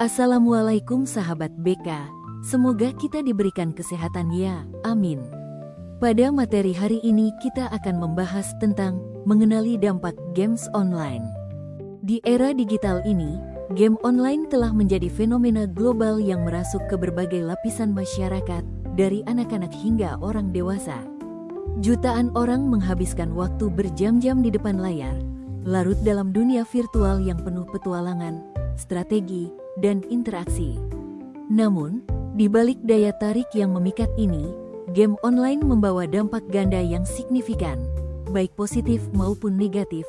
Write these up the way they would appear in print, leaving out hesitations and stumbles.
Assalamualaikum sahabat BK, semoga kita diberikan kesehatan ya, amin. Pada materi hari ini kita akan membahas tentang mengenali dampak games online. Di era digital ini, game online telah menjadi fenomena global yang merasuk ke berbagai lapisan masyarakat, dari anak-anak hingga orang dewasa. Jutaan orang menghabiskan waktu berjam-jam di depan layar, larut dalam dunia virtual yang penuh petualangan, strategi, dan interaksi. Namun, di balik daya tarik yang memikat ini, game online membawa dampak ganda yang signifikan, baik positif maupun negatif,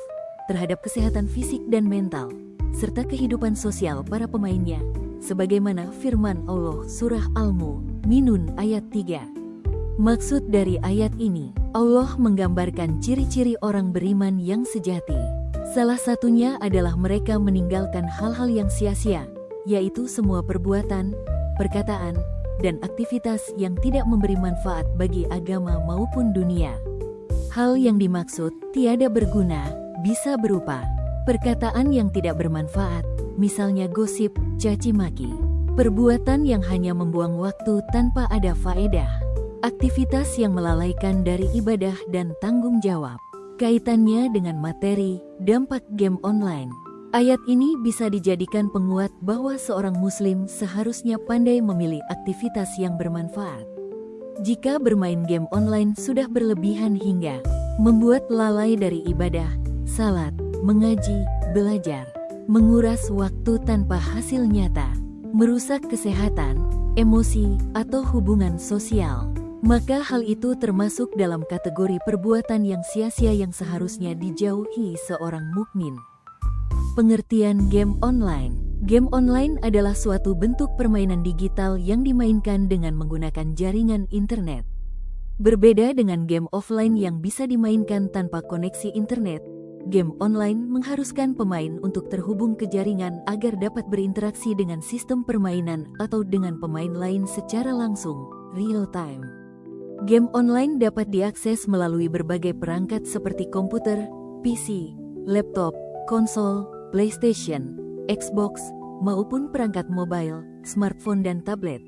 terhadap kesehatan fisik dan mental, serta kehidupan sosial para pemainnya, sebagaimana firman Allah Surah Al-Mu'minun ayat 3. Maksud dari ayat ini, Allah menggambarkan ciri-ciri orang beriman yang sejati. Salah satunya adalah mereka meninggalkan hal-hal yang sia-sia, yaitu semua perbuatan, perkataan, dan aktivitas yang tidak memberi manfaat bagi agama maupun dunia. Hal yang dimaksud tiada berguna bisa berupa perkataan yang tidak bermanfaat, misalnya gosip, caci maki, perbuatan yang hanya membuang waktu tanpa ada faedah, aktivitas yang melalaikan dari ibadah dan tanggung jawab. Kaitannya dengan materi dampak game online. Ayat ini bisa dijadikan penguat bahwa seorang muslim seharusnya pandai memilih aktivitas yang bermanfaat. Jika bermain game online sudah berlebihan hingga membuat lalai dari ibadah, salat, mengaji, belajar, menguras waktu tanpa hasil nyata, merusak kesehatan, emosi, atau hubungan sosial, maka hal itu termasuk dalam kategori perbuatan yang sia-sia yang seharusnya dijauhi seorang mukmin. Pengertian game online. Game online adalah suatu bentuk permainan digital yang dimainkan dengan menggunakan jaringan internet. Berbeda dengan game offline yang bisa dimainkan tanpa koneksi internet, game online mengharuskan pemain untuk terhubung ke jaringan agar dapat berinteraksi dengan sistem permainan atau dengan pemain lain secara langsung, real time. Game online dapat diakses melalui berbagai perangkat seperti komputer, PC, laptop, konsol, PlayStation, Xbox, maupun perangkat mobile, smartphone dan tablet.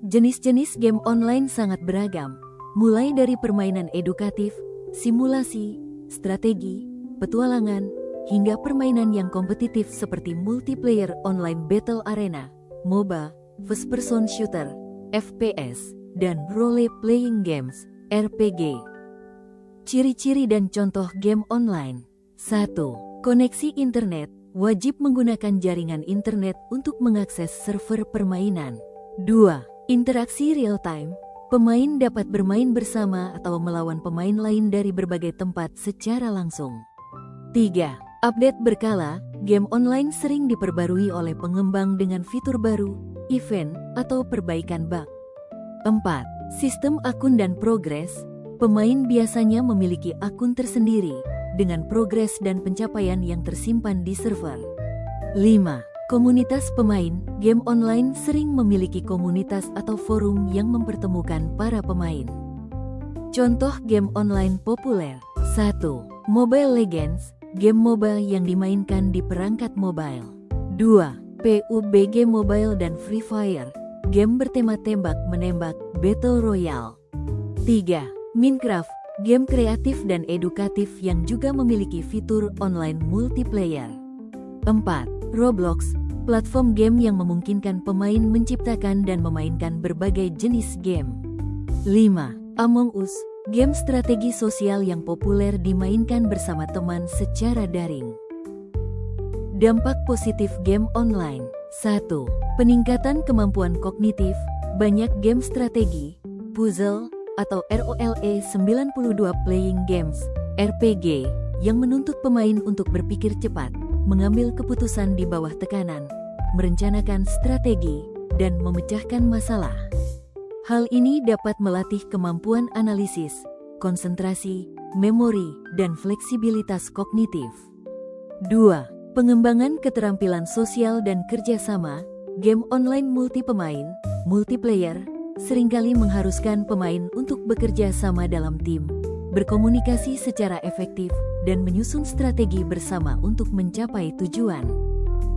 Jenis-jenis game online sangat beragam, mulai dari permainan edukatif, simulasi, strategi, petualangan, hingga permainan yang kompetitif seperti multiplayer online battle arena, MOBA, first person shooter, FPS, dan role-playing games, RPG. Ciri-ciri dan contoh game online. 1. Koneksi internet. Wajib menggunakan jaringan internet untuk mengakses server permainan. 2. Interaksi real-time. Pemain dapat bermain bersama atau melawan pemain lain dari berbagai tempat secara langsung. 3. Update berkala. Game online sering diperbarui oleh pengembang dengan fitur baru, event, atau perbaikan bug. 4. Sistem akun dan progres. Pemain biasanya memiliki akun tersendiri, dengan progres dan pencapaian yang tersimpan di server. 5. Komunitas pemain. Game online sering memiliki komunitas atau forum yang mempertemukan para pemain. Contoh game online populer. 1. Mobile Legends. Game MOBA yang dimainkan di perangkat mobile. 2. PUBG Mobile dan Free Fire. Game bertema tembak-menembak, Battle Royale. 3. Minecraft. Game kreatif dan edukatif yang juga memiliki fitur online multiplayer. 4. Roblox, platform game yang memungkinkan pemain menciptakan dan memainkan berbagai jenis game. 5. Among Us, game strategi sosial yang populer dimainkan bersama teman secara daring. Dampak positif game online. 1. Peningkatan kemampuan kognitif. Banyak game strategi, puzzle, atau ROLE 92 playing games, RPG, yang menuntut pemain untuk berpikir cepat, mengambil keputusan di bawah tekanan, merencanakan strategi, dan memecahkan masalah. Hal ini dapat melatih kemampuan analisis, konsentrasi, memori, dan fleksibilitas kognitif. 2. Pengembangan keterampilan sosial dan kerjasama. Game online multi pemain, multiplayer, seringkali mengharuskan pemain untuk bekerja sama dalam tim, berkomunikasi secara efektif, dan menyusun strategi bersama untuk mencapai tujuan.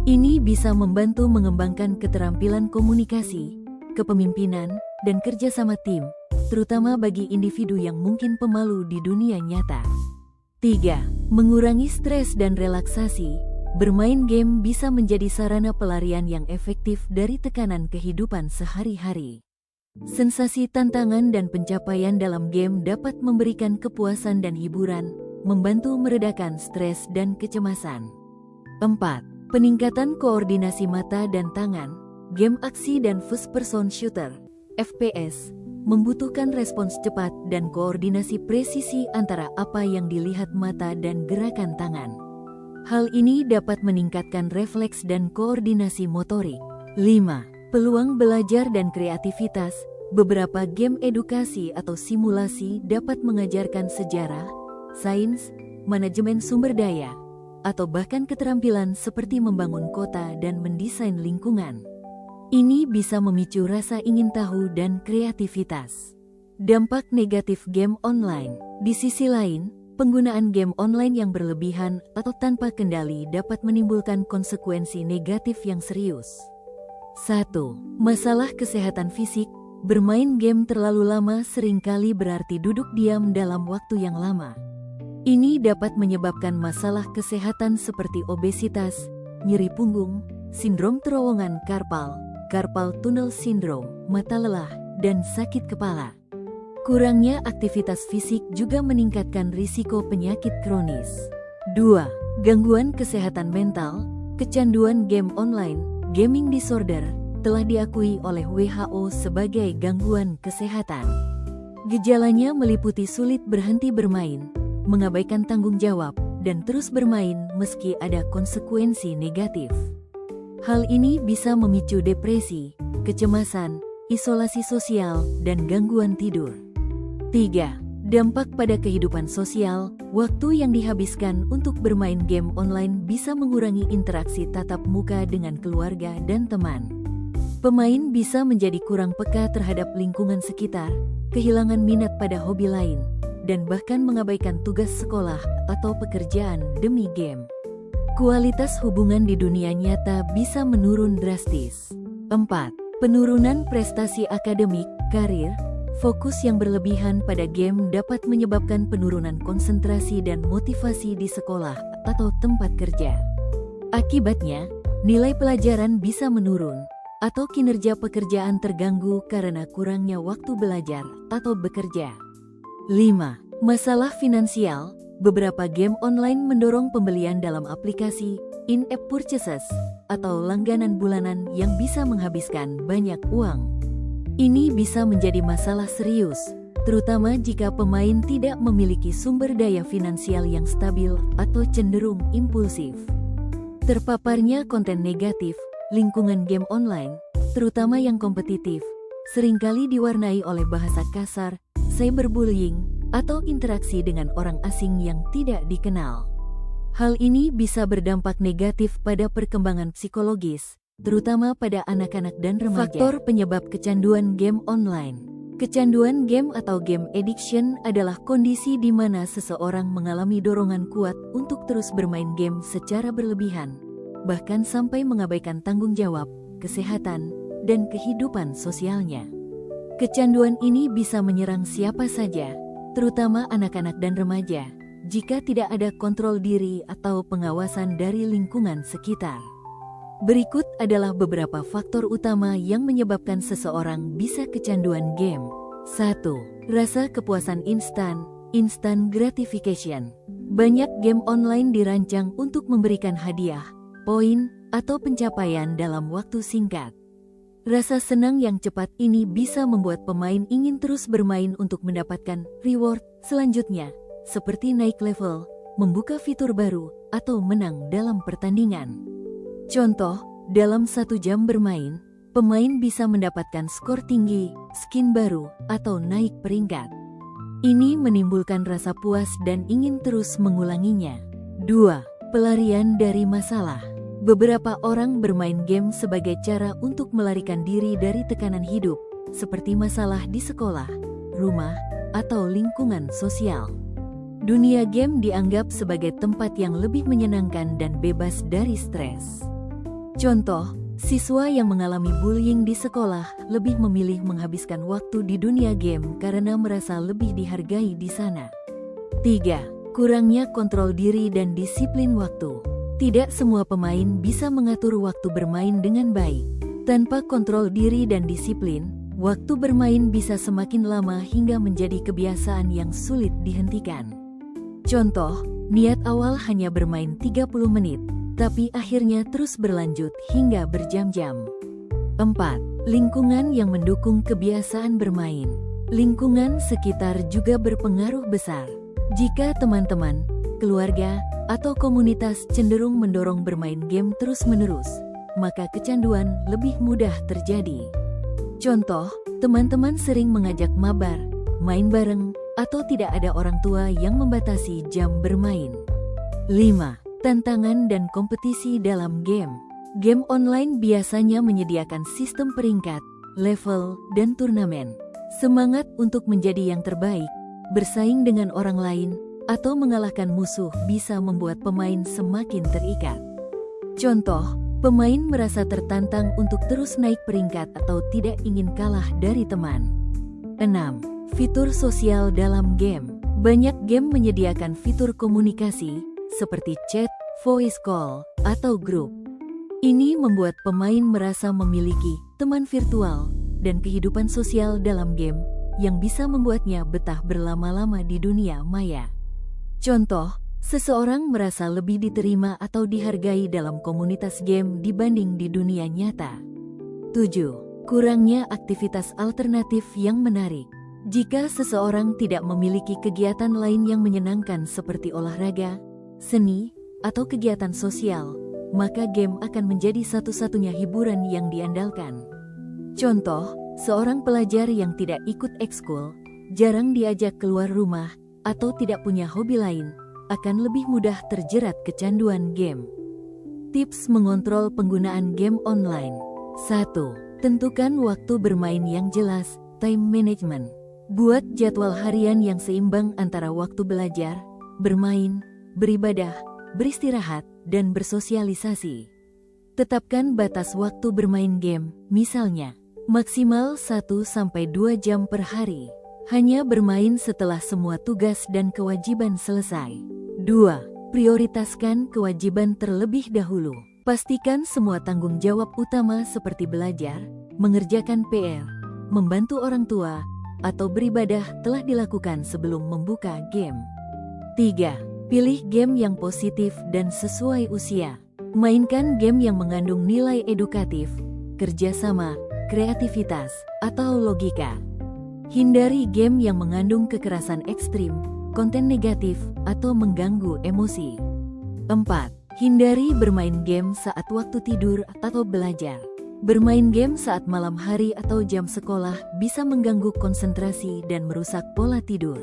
Ini bisa membantu mengembangkan keterampilan komunikasi, kepemimpinan, dan kerjasama tim, terutama bagi individu yang mungkin pemalu di dunia nyata. 3. Mengurangi stres dan relaksasi. Bermain game bisa menjadi sarana pelarian yang efektif dari tekanan kehidupan sehari-hari. Sensasi tantangan dan pencapaian dalam game dapat memberikan kepuasan dan hiburan, membantu meredakan stres dan kecemasan. 4. Peningkatan koordinasi mata dan tangan. Game aksi dan first-person shooter (FPS) membutuhkan respons cepat dan koordinasi presisi antara apa yang dilihat mata dan gerakan tangan. Hal ini dapat meningkatkan refleks dan koordinasi motorik. 5. Peluang belajar dan kreativitas. Beberapa game edukasi atau simulasi dapat mengajarkan sejarah, sains, manajemen sumber daya, atau bahkan keterampilan seperti membangun kota dan mendesain lingkungan. Ini bisa memicu rasa ingin tahu dan kreativitas. Dampak negatif game online. Di sisi lain, penggunaan game online yang berlebihan atau tanpa kendali dapat menimbulkan konsekuensi negatif yang serius. 1. Masalah kesehatan fisik. Bermain game terlalu lama seringkali berarti duduk diam dalam waktu yang lama. Ini dapat menyebabkan masalah kesehatan seperti obesitas, nyeri punggung, sindrom terowongan carpal tunnel syndrome, mata lelah, dan sakit kepala. Kurangnya aktivitas fisik juga meningkatkan risiko penyakit kronis. 2. Gangguan kesehatan mental. Kecanduan game online, gaming disorder, telah diakui oleh WHO sebagai gangguan kesehatan. Gejalanya meliputi sulit berhenti bermain, mengabaikan tanggung jawab, dan terus bermain meski ada konsekuensi negatif. Hal ini bisa memicu depresi, kecemasan, isolasi sosial, dan gangguan tidur. 3. Dampak pada kehidupan sosial. Waktu yang dihabiskan untuk bermain game online bisa mengurangi interaksi tatap muka dengan keluarga dan teman. Pemain bisa menjadi kurang peka terhadap lingkungan sekitar, kehilangan minat pada hobi lain, dan bahkan mengabaikan tugas sekolah atau pekerjaan demi game. Kualitas hubungan di dunia nyata bisa menurun drastis. 4. Penurunan prestasi akademik, karir. Fokus yang berlebihan pada game dapat menyebabkan penurunan konsentrasi dan motivasi di sekolah atau tempat kerja. Akibatnya, nilai pelajaran bisa menurun, atau kinerja pekerjaan terganggu karena kurangnya waktu belajar atau bekerja. 5. Masalah finansial. Beberapa game online mendorong pembelian dalam aplikasi in-app purchases atau langganan bulanan yang bisa menghabiskan banyak uang. Ini bisa menjadi masalah serius, terutama jika pemain tidak memiliki sumber daya finansial yang stabil atau cenderung impulsif. Terpaparnya konten negatif, lingkungan game online, terutama yang kompetitif, seringkali diwarnai oleh bahasa kasar, cyberbullying, atau interaksi dengan orang asing yang tidak dikenal. Hal ini bisa berdampak negatif pada perkembangan psikologis, terutama pada anak-anak dan remaja. Faktor penyebab kecanduan game online. Kecanduan game atau game addiction adalah kondisi di mana seseorang mengalami dorongan kuat untuk terus bermain game secara berlebihan, bahkan sampai mengabaikan tanggung jawab, kesehatan, dan kehidupan sosialnya. Kecanduan ini bisa menyerang siapa saja, terutama anak-anak dan remaja, jika tidak ada kontrol diri atau pengawasan dari lingkungan sekitar. Berikut adalah beberapa faktor utama yang menyebabkan seseorang bisa kecanduan game. 1. Rasa kepuasan instant gratification. Banyak game online dirancang untuk memberikan hadiah, poin, atau pencapaian dalam waktu singkat. Rasa senang yang cepat ini bisa membuat pemain ingin terus bermain untuk mendapatkan reward selanjutnya, seperti naik level, membuka fitur baru, atau menang dalam pertandingan. Contoh, dalam 1 jam bermain, pemain bisa mendapatkan skor tinggi, skin baru, atau naik peringkat. Ini menimbulkan rasa puas dan ingin terus mengulanginya. 2. Pelarian dari masalah. Beberapa orang bermain game sebagai cara untuk melarikan diri dari tekanan hidup, seperti masalah di sekolah, rumah, atau lingkungan sosial. Dunia game dianggap sebagai tempat yang lebih menyenangkan dan bebas dari stres. Contoh, siswa yang mengalami bullying di sekolah lebih memilih menghabiskan waktu di dunia game karena merasa lebih dihargai di sana. 3. Kurangnya kontrol diri dan disiplin waktu. Tidak semua pemain bisa mengatur waktu bermain dengan baik. Tanpa kontrol diri dan disiplin, waktu bermain bisa semakin lama hingga menjadi kebiasaan yang sulit dihentikan. Contoh, niat awal hanya bermain 30 menit, tapi akhirnya terus berlanjut hingga berjam-jam. 4. Lingkungan yang mendukung kebiasaan bermain. Lingkungan sekitar juga berpengaruh besar. Jika teman-teman, keluarga, atau komunitas cenderung mendorong bermain game terus-menerus, maka kecanduan lebih mudah terjadi. Contoh, teman-teman sering mengajak mabar, main bareng, atau tidak ada orang tua yang membatasi jam bermain. 5. Tantangan dan kompetisi dalam game. Game online biasanya menyediakan sistem peringkat, level, dan turnamen. Semangat untuk menjadi yang terbaik, bersaing dengan orang lain, atau mengalahkan musuh bisa membuat pemain semakin terikat. Contoh, pemain merasa tertantang untuk terus naik peringkat atau tidak ingin kalah dari teman. 6. Fitur sosial dalam game. Banyak game menyediakan fitur komunikasi, seperti chat, voice call, atau grup. Ini membuat pemain merasa memiliki teman virtual dan kehidupan sosial dalam game yang bisa membuatnya betah berlama-lama di dunia maya. Contoh, seseorang merasa lebih diterima atau dihargai dalam komunitas game dibanding di dunia nyata. 7. Kurangnya aktivitas alternatif yang menarik. Jika seseorang tidak memiliki kegiatan lain yang menyenangkan seperti olahraga, seni, atau kegiatan sosial, maka game akan menjadi satu-satunya hiburan yang diandalkan. Contoh, seorang pelajar yang tidak ikut ekskul, jarang diajak keluar rumah, atau tidak punya hobi lain, akan lebih mudah terjerat kecanduan game. Tips mengontrol penggunaan game online. 1. Tentukan waktu bermain yang jelas, time management. Buat jadwal harian yang seimbang antara waktu belajar, bermain, beribadah, beristirahat, dan bersosialisasi. Tetapkan batas waktu bermain game, misalnya, maksimal 1-2 jam per hari. Hanya bermain setelah semua tugas dan kewajiban selesai. 2. Prioritaskan kewajiban terlebih dahulu. Pastikan semua tanggung jawab utama seperti belajar, mengerjakan PR, membantu orang tua, atau beribadah telah dilakukan sebelum membuka game. 3. Pilih game yang positif dan sesuai usia. Mainkan game yang mengandung nilai edukatif, kerjasama, kreativitas, atau logika. Hindari game yang mengandung kekerasan ekstrim, konten negatif, atau mengganggu emosi. 4. Hindari bermain game saat waktu tidur atau belajar. Bermain game saat malam hari atau jam sekolah bisa mengganggu konsentrasi dan merusak pola tidur.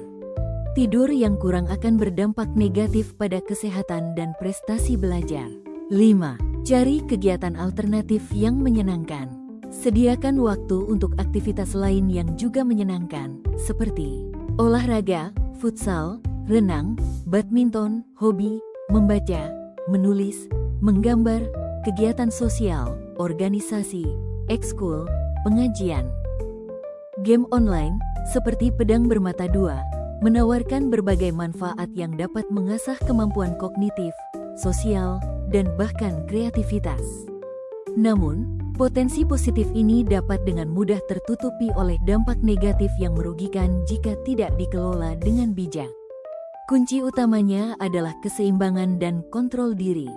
Tidur yang kurang akan berdampak negatif pada kesehatan dan prestasi belajar. 5. Cari kegiatan alternatif yang menyenangkan. Sediakan waktu untuk aktivitas lain yang juga menyenangkan, seperti olahraga, futsal, renang, badminton, hobi, membaca, menulis, menggambar, kegiatan sosial, organisasi, ekskul, pengajian. Game online, seperti pedang bermata dua, menawarkan berbagai manfaat yang dapat mengasah kemampuan kognitif, sosial, dan bahkan kreativitas. Namun, potensi positif ini dapat dengan mudah tertutupi oleh dampak negatif yang merugikan jika tidak dikelola dengan bijak. Kunci utamanya adalah keseimbangan dan kontrol diri.